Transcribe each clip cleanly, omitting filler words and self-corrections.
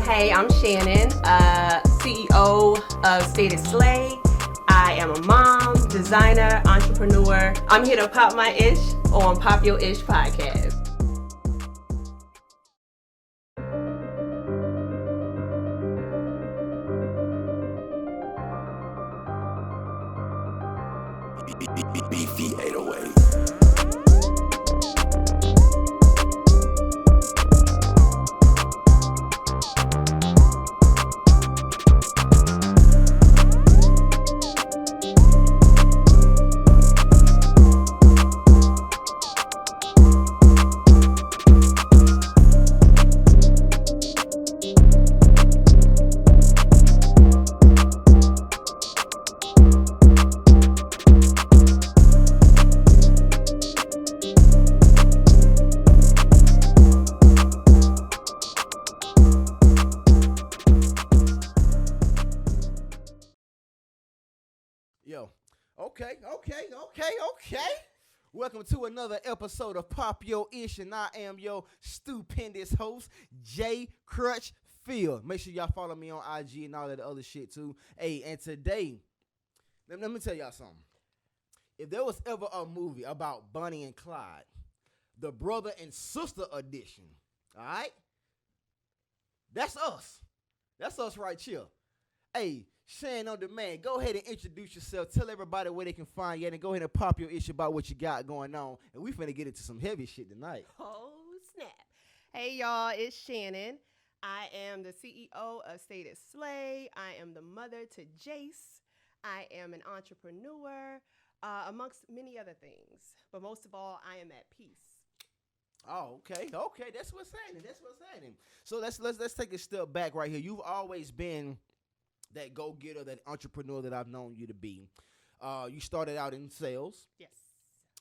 Hey, I'm Shannon, CEO of Stated Slay. I am a mom, designer, entrepreneur. I'm here to pop my ish on Pop Your Ish podcast. Beefy 808. Yo, okay. Welcome to another episode of Pop Your Ish, and I am your stupendous host, Jay Crutchfield. Make sure y'all follow me on IG and all that other shit too. Hey, and today, let me tell y'all something. If there was ever a movie about Bonnie and Clyde, the brother and sister edition, all right? That's us. That's us right here. Hey, Shan on demand, go ahead and introduce yourself. Tell everybody where they can find you, and go ahead and pop your issue about what you got going on. And we finna get into some heavy shit tonight. Oh, snap. Hey, y'all, it's Shannon. I am the CEO of Stated Slay. I am the mother to Jace. I am an entrepreneur, amongst many other things. But most of all, I am at peace. Oh, okay. That's what's happening. So let's take a step back right here. You've always been that go-getter, that entrepreneur that I've known you to be. You started out in sales. Yes.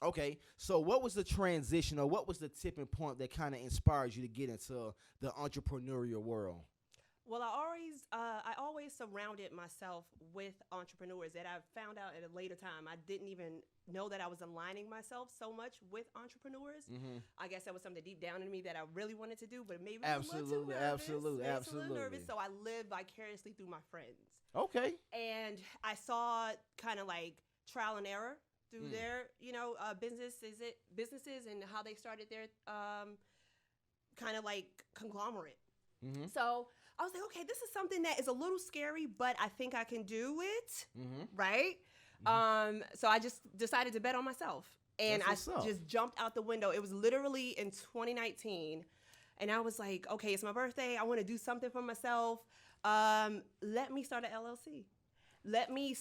Okay, so what was the transition, or what was the tipping point that kind of inspired you to get into the entrepreneurial world? Well, I always surrounded myself with entrepreneurs that I found out at a later time. I didn't even know that I was aligning myself so much with entrepreneurs. Mm-hmm. I guess that was something deep down in me that I really wanted to do, but maybe I was a little too nervous. Absolutely. Nervous, so I lived vicariously through my friends. Okay. And I saw kind of like trial and error through their, businesses and how they started their kind of like conglomerate. Mm-hmm. So I was like, okay, this is something that is a little scary, but I think I can do it, right? Mm-hmm. So I just decided to bet on myself, and I just jumped out the window. It was literally in 2019, and I was like, okay, it's my birthday. I want to do something for myself. Let me start an LLC. Let me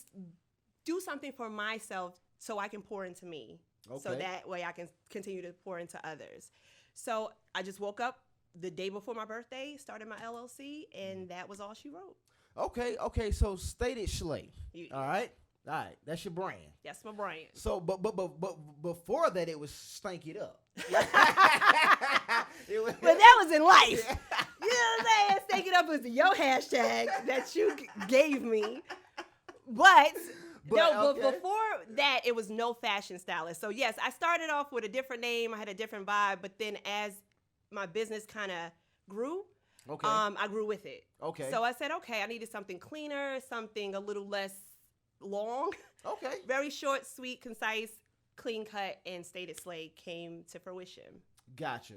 do something for myself so I can pour into me, so that way I can continue to pour into others. So I just woke up the day before my birthday, started my LLC, and that was all she wrote. Okay. So Stated Slay. All right. That's your brand. That's my brand. So, but before that, it was Stank It Up. But that was in life. You know what I'm saying? Stank It Up was your hashtag that you gave me. But before that, it was no fashion stylist. So yes, I started off with a different name. I had a different vibe. But then as my business kind of grew, I grew with it. Okay. So I said, okay, I needed something cleaner, something a little less long. Okay. Very short, sweet, concise, clean cut, and Stated Slay came to fruition. Gotcha.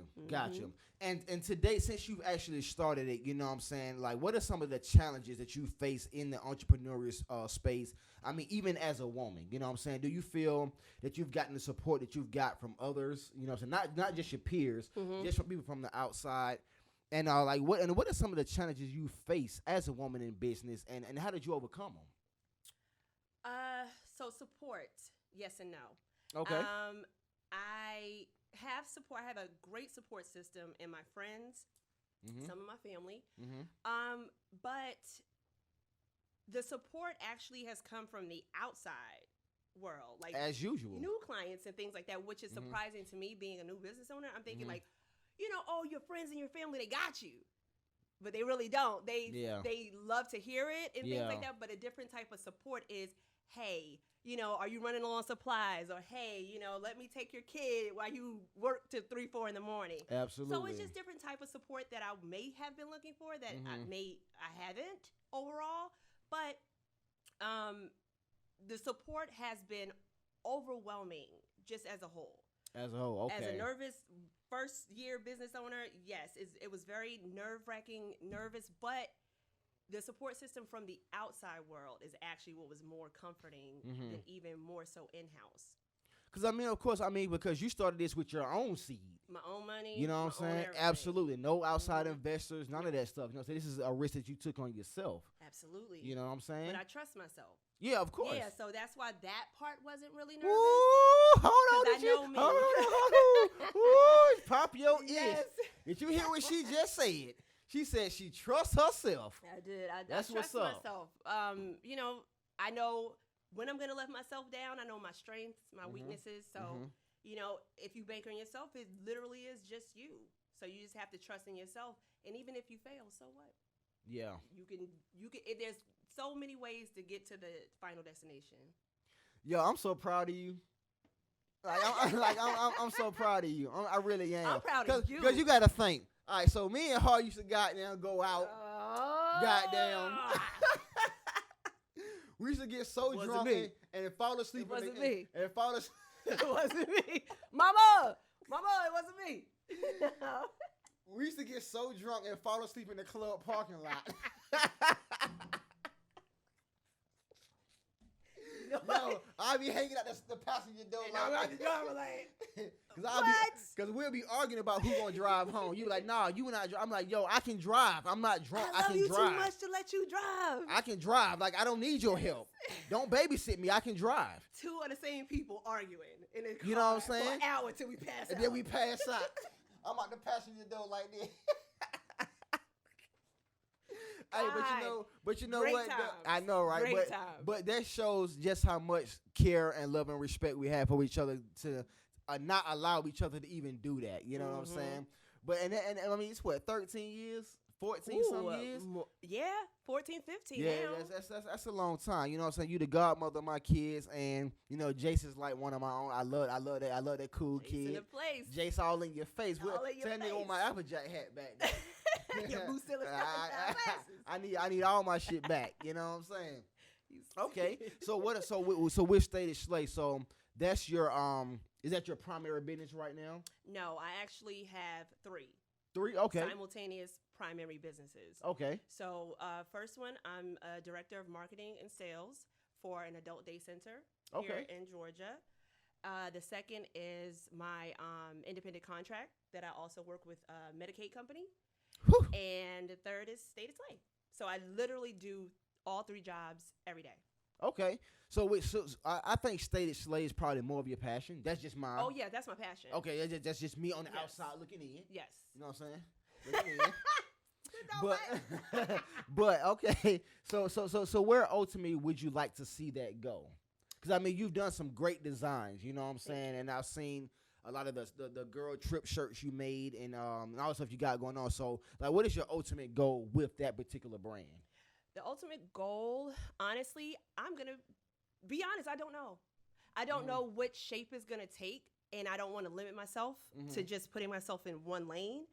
And today, since you've actually started it, you know what I'm saying, like, what are some of the challenges that you face in the entrepreneurial space? I mean, even as a woman, you know what I'm saying, do you feel that you've gotten the support that you've got from others, you know what I'm saying, not just your peers, just from people from the outside? And what are some of the challenges you face as a woman in business, and how did you overcome them? So support, yes and no. Okay. I have support. I have a great support system in my friends, some of my family. But the support actually has come from the outside world, like as usual, new clients and things like that, which is surprising to me being a new business owner. I'm thinking like, your friends and your family, they got you. But they really don't. They love to hear it and things like that. But a different type of support is, hey, are you running low on supplies? Or, hey, let me take your kid while you work to 3, 4 in the morning. Absolutely. So it's just different type of support that I may have been looking for that I haven't overall. But the support has been overwhelming just as a whole. As a whole, okay. As a nervous first-year business owner, yes, it was very nerve-wracking, nervous, but the support system from the outside world is actually what was more comforting than even more so in-house. Because, of course, because you started this with your own seed. My own money. You know what I'm saying? Absolutely. No outside investors, none of that stuff. So this is a risk that you took on yourself. Absolutely. You know what I'm saying? But I trust myself. Yeah, of course. Yeah, so that's why that part wasn't really nervous. Ooh, hold on. I know me. Hold on. Ooh, pop your Yes. ears. Did you hear what she just said? She said she trusts herself. I did. That's I trust what's up. myself. I know when I'm going to let myself down. I know my strengths, my weaknesses. So, if you bank on yourself, it literally is just you. So you just have to trust in yourself. And even if you fail, so what? Yeah. You can. There's so many ways to get to the final destination. Yo, I'm so proud of you. I'm so proud of you. I really am. I'm proud of you. Because you got to think. All right, so me and her used to goddamn go out. Goddamn. We used to get so drunk and fall asleep. It wasn't me. And fall asleep. It wasn't me. Mama, it wasn't me. We used to get so drunk and fall asleep in the club parking lot. Yo, I be hanging out the passenger door because we'll be arguing about who gonna drive home. You like, nah, you not. I'm like, yo, I can drive. I'm not drunk. I can love you drive. too much to let you drive. I can drive. Like, I don't need your help. Don't babysit me. I can drive. Two of the same people arguing in a car. You know what I'm saying? For an hour till we pass out. And then we pass out. I'm out the passenger door like this. Hey, but you know Great what? times. I know, right? Great times. But that shows just how much care and love and respect we have for each other to not allow each other to even do that. You know what I'm saying? But and it's what, 13 years, 14 some years. Yeah, 14, 15. Yeah, now. that's a long time. You know what I'm saying? You the godmother of my kids, and Jason's like one of my own. I love that cool Jason kid. in the place. Jace all in your face. All in your Tell me face. on my Applejack hat back there. Your Lucilla glasses. I need all my shit back. You know what I'm saying? Okay. So with Stated Slay, so that's your is that your primary business right now? No, I actually have 3. 3? Okay. Simultaneous primary businesses. Okay. So first one, I'm a director of marketing and sales for an adult day center here in Georgia. The second is my independent contract that I also work with a Medicaid company. Whew. And the third is Stated Slay. So I literally do all 3 jobs every day. Okay. So I think Stated Slay is probably more of your passion. That's just mine. Oh, yeah, that's my passion. Okay, that's just me on the outside looking in. Yes. You know what I'm saying? Looking in. But okay. So where ultimately would you like to see that go? Because you've done some great designs. You know what I'm saying? And I've seen a lot of the girl trip shirts you made and all the stuff you got going on. So, like, what is your ultimate goal with that particular brand? The ultimate goal, honestly, I'm going to be honest, I don't know. I don't know what shape is going to take, and I don't want to limit myself to just putting myself in one lane.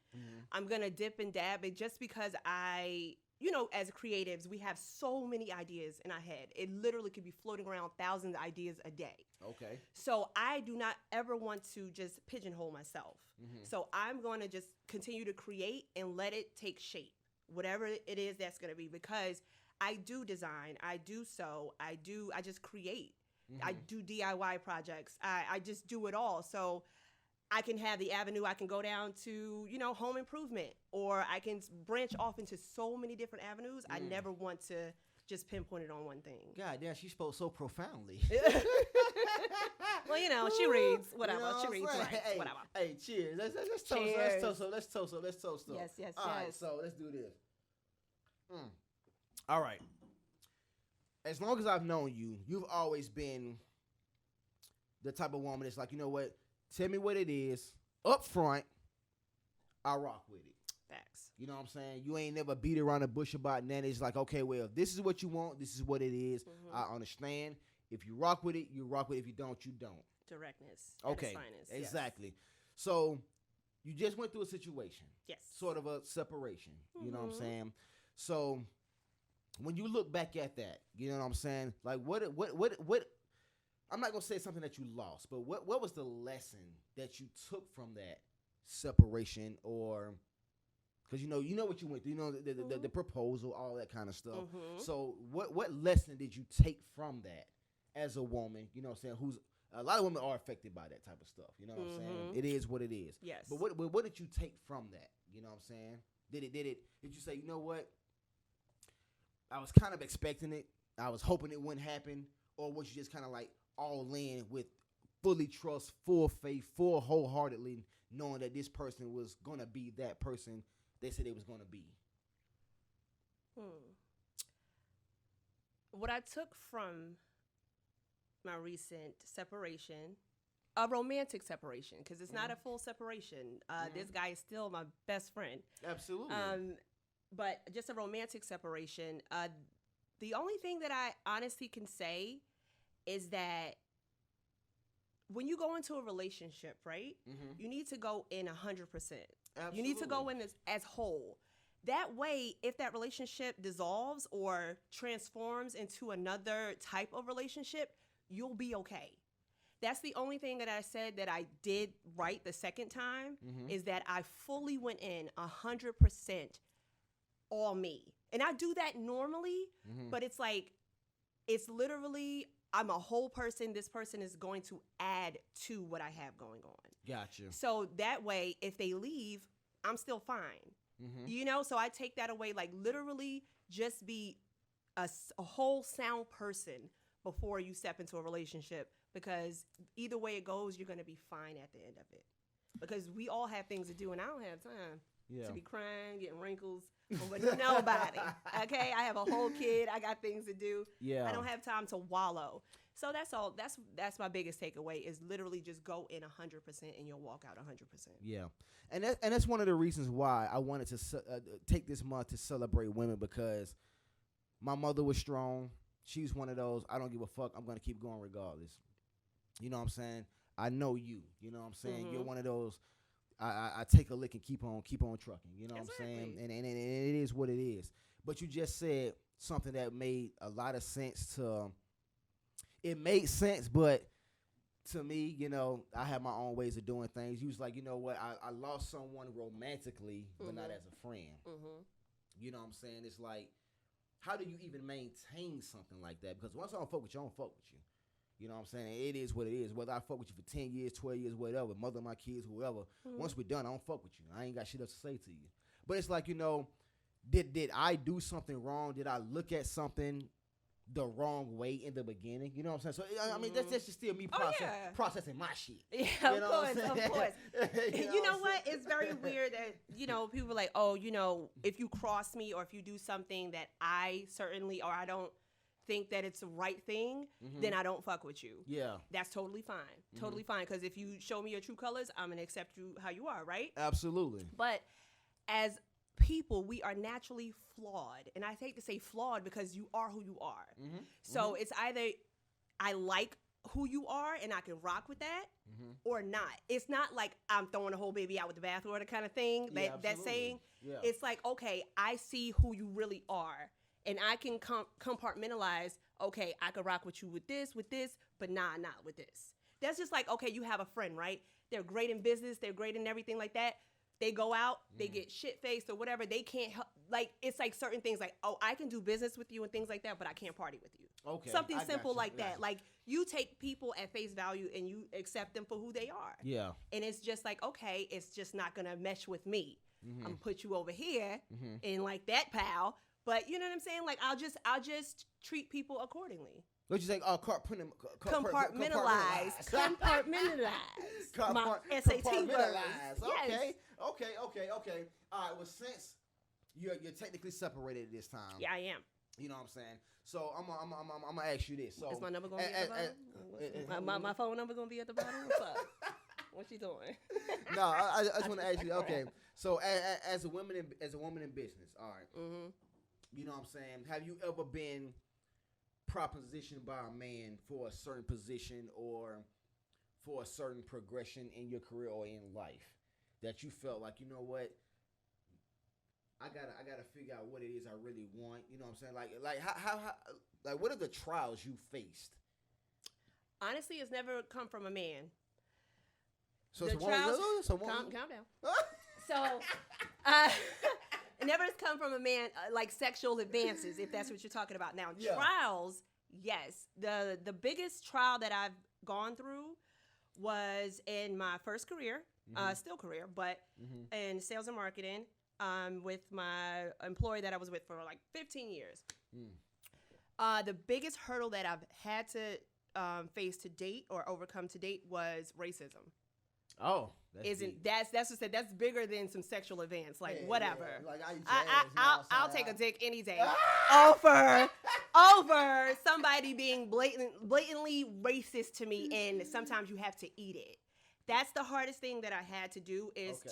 I'm going to dip and dab, and just because as creatives, we have so many ideas in our head. It literally could be floating around thousands of ideas a day. Okay. So I do not ever want to just pigeonhole myself. So I'm going to just continue to create and let it take shape, whatever it is that's going to be, because I do design, I do sew, I just create. I do DIY projects. I just do it all. So I can have the avenue. I can go down to, home improvement, or I can branch off into so many different avenues. I never want to just pinpoint it on one thing. God damn, she spoke so profoundly. Well, she reads whatever. She reads right. Hey, whatever. Hey, cheers. Let's toast. Cheers. Let's toast. Yes. All right, so let's do this. All right. As long as I've known you, you've always been the type of woman that's like, you know what? Tell me what it is up front. I rock with it. Facts. You know what I'm saying? You ain't never beat around the bush about nothing. It's like, okay, well, if this is what you want, this is what it is. I understand. If you rock with it, you rock with it. If you don't, you don't. Directness. At its finest. Exactly. Yes. So you just went through a situation. Yes. Sort of a separation. You know what I'm saying? So when you look back at that, you know what I'm saying? Like what I'm not gonna say something that you lost, but what was the lesson that you took from that separation, or because you know what you went through, the proposal, all that kind of stuff. So what lesson did you take from that as a woman? You know what I'm saying? Who's a lot of women are affected by that type of stuff. You know what I'm saying? It is what it is. Yes. But what did you take from that? You know what I'm saying? Did you say, you know what? I was kind of expecting it. I was hoping it wouldn't happen, or was you just kind of like all in with fully trust, full faith, full wholeheartedly knowing that this person was gonna be that person they said it was gonna be? What I took from my recent separation, a romantic separation, because it's not a full separation. This guy is still my best friend. Absolutely. But just a romantic separation. The only thing that I honestly can say is that when you go into a relationship, right, you need to go in 100%. Absolutely. You need to go in as whole. That way, if that relationship dissolves or transforms into another type of relationship, you'll be okay. That's the only thing that I said that I did right the second time, is that I fully went in 100% all me. And I do that normally, but it's like, it's literally, I'm a whole person. This person is going to add to what I have going on. Gotcha. So that way, if they leave, I'm still fine. You know, so I take that away, like literally just be a whole sound person before you step into a relationship, because either way it goes, you're going to be fine at the end of it. Because we all have things to do, and I don't have time to be crying, getting wrinkles over nobody. Okay, I have a whole kid. I got things to do. Yeah, I don't have time to wallow. So that's all. That's my biggest takeaway, is literally just go in 100% and you'll walk out 100%. Yeah, and that's one of the reasons why I wanted to take this month to celebrate women, because my mother was strong. She's one of those, I don't give a fuck, I'm gonna keep going regardless. You know what I'm saying? I know you. You know what I'm saying? You're one of those. I take a lick and keep on trucking. You know what I'm saying? And it is what it is. But you just said something that made a lot of sense to. It made sense, but to me, you know, I have my own ways of doing things. You was like, you know what? I lost someone romantically, but not as a friend. You know what I'm saying? It's like, how do you even maintain something like that? Because once I don't fuck with you, I don't fuck with you. You know what I'm saying? It is what it is. Whether I fuck with you for 10 years, 12 years, whatever, mother of my kids, whoever, once we're done, I don't fuck with you. I ain't got shit else to say to you. But it's like, you know, did I do something wrong? Did I look at something the wrong way in the beginning? You know what I'm saying? So, I mean, that's just still me processing my shit. Yeah, of course. You know what? It's very weird that, you know, people are like, oh, you know, if you cross me or if you do something that I certainly, or I don't think that it's the right thing, then I don't fuck with you. Yeah. That's totally fine. Totally fine. Because if you show me your true colors, I'm going to accept you how you are, right? Absolutely. But as people, we are naturally flawed. And I hate to say flawed because you are who you are. So it's either I like who you are and I can rock with that or not. It's not like I'm throwing a whole baby out with the bathwater kind of thing. That saying. Yeah. It's like, okay, I see who you really are. And I can compartmentalize, okay, I could rock with you with this, but not with this. That's just like, okay, you have a friend, right? They're great in business. They're great in everything like that. They go out, they get shit-faced or whatever. They can't help. Like, it's like certain things like, oh, I can do business with you and things like that, but I can't party with you. Okay. Something simple like that. Like, you take people at face value and you accept them for who they are. Yeah. And it's just like, okay, it's just not going to mesh with me. I'm going to put you over here in like that pile. But you know what I'm saying? Like, I'll just treat people accordingly. What you say? Compartmentalize. My SAT words. Okay. Okay. All right. Well, since you're technically separated at this time. Yeah, I am. You know what I'm saying? So I'm gonna ask you this. So is my number gonna be at the bottom? My phone number gonna be at the bottom? What's up? What you doing? No, I just want to ask you. Okay. So as a woman in business, all right. You know what I'm saying? Have you ever been propositioned by a man for a certain position or for a certain progression in your career or in life that you felt like, you know what, I gotta figure out what it is I really want. You know what I'm saying? Like how like what are the trials you faced? Honestly, it's never come from a man. So The it's trials, calm down. So, it never has come from a man, like sexual advances, if that's what you're talking about. Now, Yeah. trials, yes. The biggest trial that I've gone through was in my first career, still career, but in sales and marketing, with my employee that I was with for like 15 years. The biggest hurdle that I've had to face to date or overcome to date was racism. Oh, that's bigger than some sexual advance, like whatever. Yeah. Like I'll take a dick any day over somebody being blatantly racist to me, and sometimes you have to eat it. That's the hardest thing that I had to do is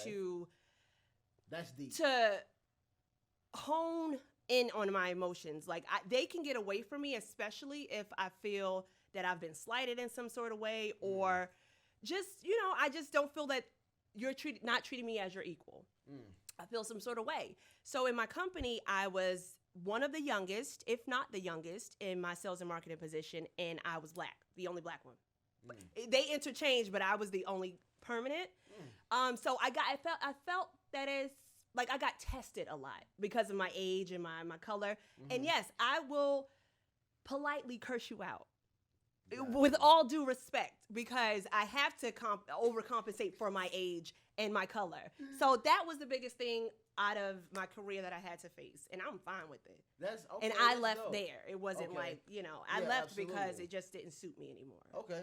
That's deep. to hone in on my emotions. Like they can get away from me, especially if I feel that I've been slighted in some sort of way, or just, I just don't feel that you're not treating me as your equal. I feel some sort of way. So in my company, I was one of the youngest, if not the youngest, in my sales and marketing position, and I was black, the only black one. They interchanged, but I was the only permanent. So I felt that is like I got tested a lot because of my age and my color. And yes, I will politely curse you out. With all due respect, because I have to overcompensate for my age and my color. So that was the biggest thing out of my career that I had to face, and I'm fine with it. That's okay. And I that's left dope. there. It wasn't like, I left because it just didn't suit me anymore. Okay.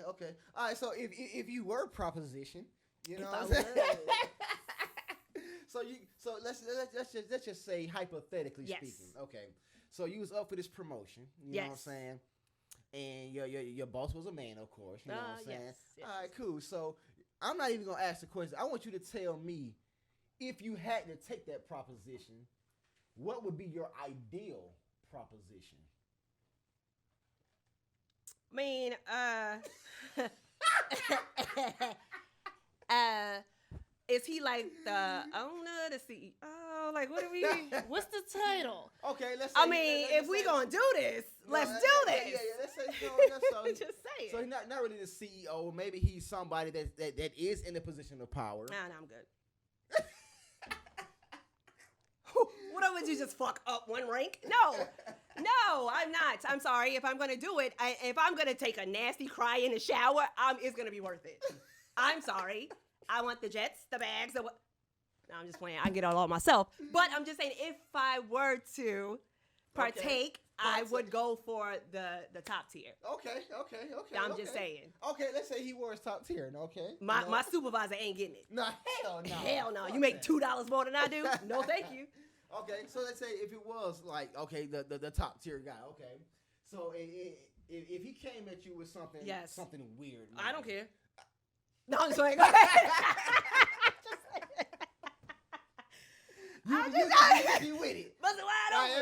All right. So if you were propositioned, you know, If I what I'm saying? so let's just say hypothetically speaking. Okay. So you was up for this promotion. You know what I'm saying? And your boss was a man, of course. You know what I'm saying? Yes. All right, cool. So I'm not even gonna ask the question. I want you to tell me, if you had to take that proposition, what would be your ideal proposition? I mean, is he like the owner, the CEO? Like, what do we? What's the title? Okay, let's say. I mean, if we gonna do this, let's do this. Yeah, let's say so. Just say it. So he's not really the CEO. Maybe he's somebody that is in a position of power. Nah, I'm good. What would you just fuck up one rank? No, I'm not. I'm sorry. If I'm gonna do it, if I'm gonna take a nasty cry in the shower, it's gonna be worth it. I'm sorry. I want the jets, the bags, the what? No, I'm just playing. I can get it all myself. But I'm just saying, if I were to partake, I would go for the top tier. Okay. I'm just saying. Okay, let's say he was top tier. Okay. My supervisor ain't getting it. No, hell no. Hell no. You make $2 more than I do? No, thank you. Okay, so let's say if it was like, the top tier guy. Okay, so if he came at you with something weird, I don't care. No, I'm just saying. Go ahead. You with it. Bust it wide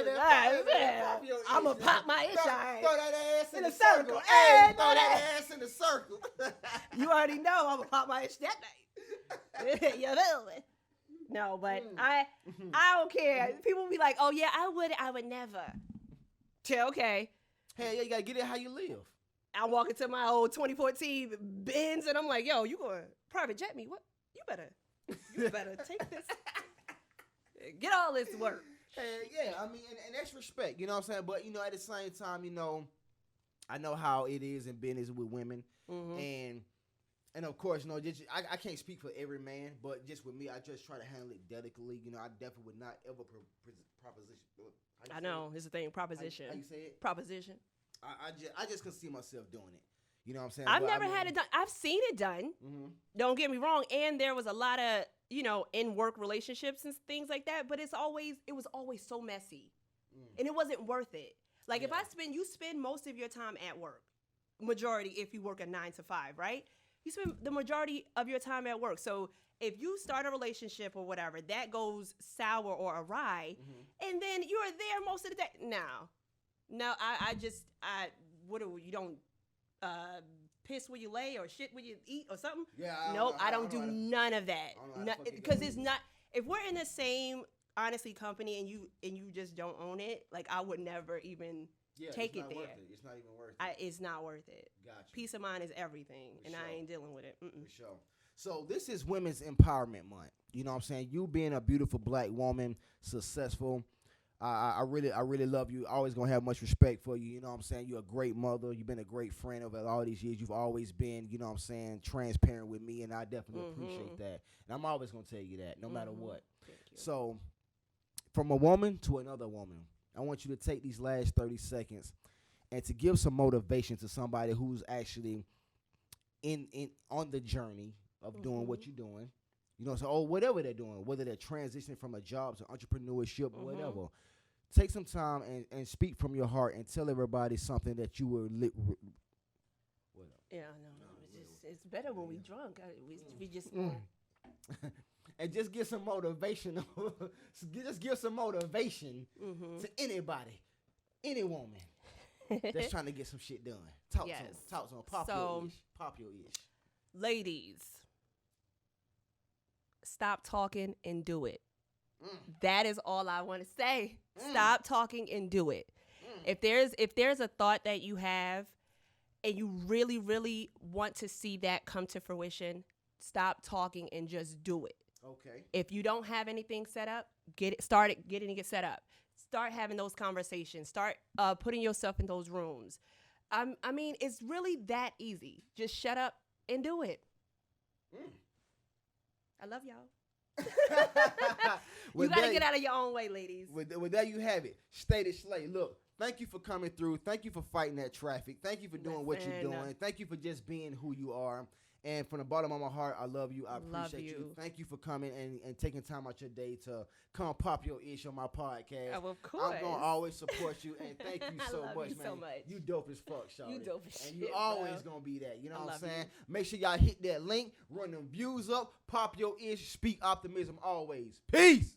open. I'm going to pop my itch. Throw that ass in the circle. Hey, throw that ass in the circle. You already know I'm going to pop my itch that night. You feel me? No, but I don't care. People be like, oh, yeah, I would never. Okay. Hey, you got to get it how you live. I walk into my old 2014 Benz, and I'm like, yo, you going to private jet me? What? You better take this. Get all this work. Yeah, I mean, and that's respect, you know what I'm saying? But, at the same time, I know how it is in business with women. And of course, I can't speak for every man, but just with me, I just try to handle it delicately. I definitely would not ever proposition. I know, it's a thing, proposition. How you say it? Proposition. I just could see myself doing it. You know what I'm saying? I've never had it done. I've seen it done. Don't get me wrong. And there was a lot of, in work relationships and things like that. But it was always so messy. And it wasn't worth it. Like if you spend most of your time at work, majority if you work a 9 to 5, right? You spend the majority of your time at work. So if you start a relationship or whatever, that goes sour or awry, and then you're there most of the day. No, you don't piss where you lay or shit where you eat or something? Yeah. Nope, I don't do none of that. Because it's not. If we're in the same honestly company and you just don't own it, like I would never even take it there. It's not even worth it. It's not worth it. Gotcha. Peace of mind is everything, and I ain't dealing with it. For sure. So this is Women's Empowerment Month. You know what I'm saying? You being a beautiful black woman, successful. I really love you. Always gonna have much respect for you. You know what I'm saying? You're a great mother. You've been a great friend over all these years. You've always been, you know what I'm saying, transparent with me, and I definitely appreciate that. And I'm always gonna tell you that, no matter what. Thank you. So, from a woman to another woman, I want you to take these last 30 seconds and to give some motivation to somebody who's actually in on the journey of doing what you're doing. You know, so whatever they're doing, whether they're transitioning from a job to entrepreneurship or whatever. Take some time and speak from your heart and tell everybody something that you were Yeah, no. It's better when we drunk. We just and just give some motivation. Just give some motivation to anybody, any woman that's trying to get some shit done. Talk to them. Pop your ish. Ladies, stop talking and do it. That is all I want to say. Stop talking and do it. If there's a thought that you have and you really, really want to see that come to fruition, stop talking and just do it. Okay. If you don't have anything set up, get it set up. Start having those conversations. Start putting yourself in those rooms. I mean, it's really that easy. Just shut up and do it. I love y'all. You got to get out of your own way, ladies. With that, you have it. Stated Slay. Look, thank you for coming through. Thank you for fighting that traffic. Thank you for doing what you're doing. Thank you for just being who you are. And from the bottom of my heart, I love you. I appreciate you. Thank you for coming and taking time out your day to come pop your ish on my podcast. Oh, of course. I'm going to always support you. And thank you so much, man. So much. You dope as fuck, Shawty. You dope as shit, and you always going to be that. You know what I'm saying? You. Make sure y'all hit that link. Run them views up. Pop your ish. Speak optimism always. Peace.